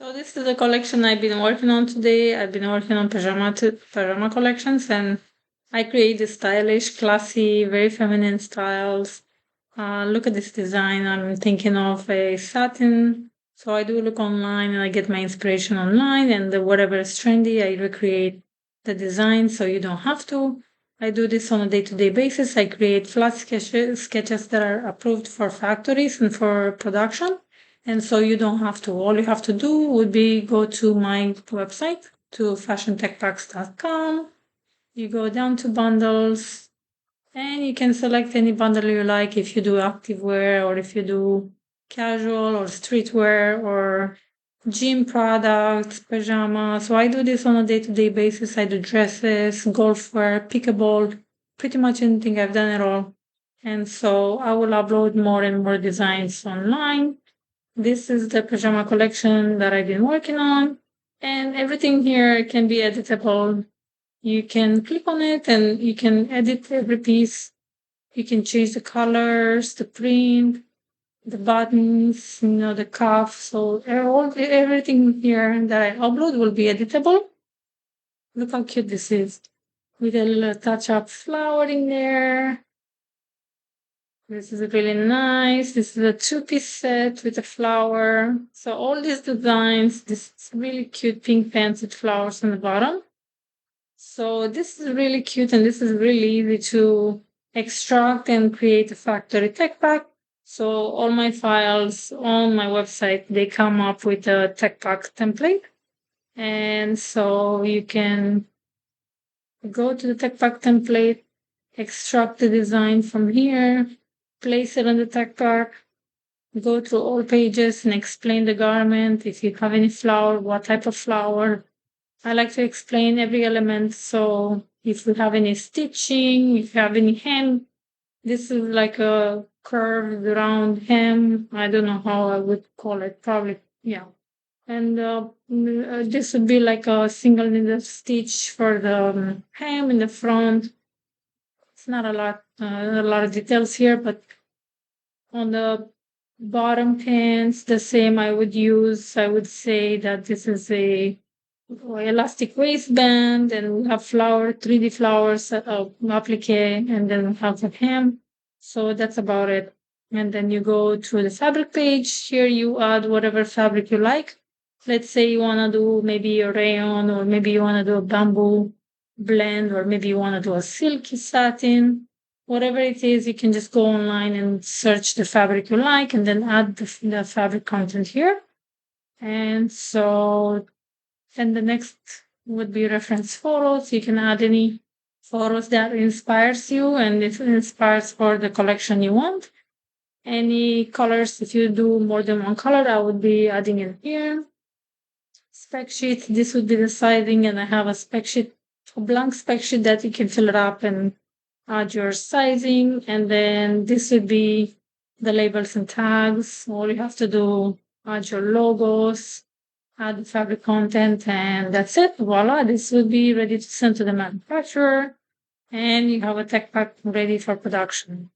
So this is the collection I've been working on today. I've been working on pajama collections, and I create the stylish, classy, very feminine styles. Look at this design. I'm thinking of a satin. So I do look online and I get my inspiration online, and whatever is trendy, I recreate the design so you don't have to. I do this on a day-to-day basis. I create flat sketches that are approved for factories and for production. And so you don't have to. All you have to do would be go to my website, to fashiontechpacks.com. You go down to bundles and you can select any bundle you like if you do activewear or if you do casual or streetwear or gym products, pajamas. So I do this on a day-to-day basis. I do dresses, golf wear, pickleball, pretty much anything. I've done it all. And so I will upload more and more designs online. This is the pajama collection that I've been working on, and everything here can be editable. You can click on it and you can edit every piece. You can change the colors, the print, the buttons, the cuff. So everything here that I upload will be editable. Look how cute this is, with a little touch up flowering there. This is really nice. This is a two-piece set with a flower. So all these designs, this really cute pink pants with flowers on the bottom. So this is really cute and this is really easy to extract and create a factory tech pack. So all my files on my website, they come up with a tech pack template. And so you can go to the tech pack template, extract the design from here, place it on the tech pack, go through all pages and explain the garment. If you have any flower, what type of flower. I like to explain every element. So if you have any stitching, if you have any hem, this is like a curved round hem. I don't know how I would call it. Probably, yeah. And this would be like a single needle stitch for the hem in the front. It's not a lot of details here, but on the bottom pants, the same I would use. I would say that this is a elastic waistband, and we have 3D flowers applique, and then we have the hem. So that's about it. And then you go to the fabric page. Here you add whatever fabric you like. Let's say you want to do maybe a rayon, or maybe you want to do a bamboo blend, or maybe you want to do a silky satin. Whatever it is, you can just go online and search the fabric you like and then add the fabric content here. And so then the next would be reference photos. You can add any photos that inspires you and it inspires for the collection you want. Any colors, if you do more than one color, I would be adding it here. Spec sheet, this would be the sizing, and I have a spec sheet, a blank spec sheet that you can fill it up and add your sizing. And then this would be the labels and tags. All you have to do, add your logos, add the fabric content, and that's it. Voila, this will be ready to send to the manufacturer, and you have a tech pack ready for production.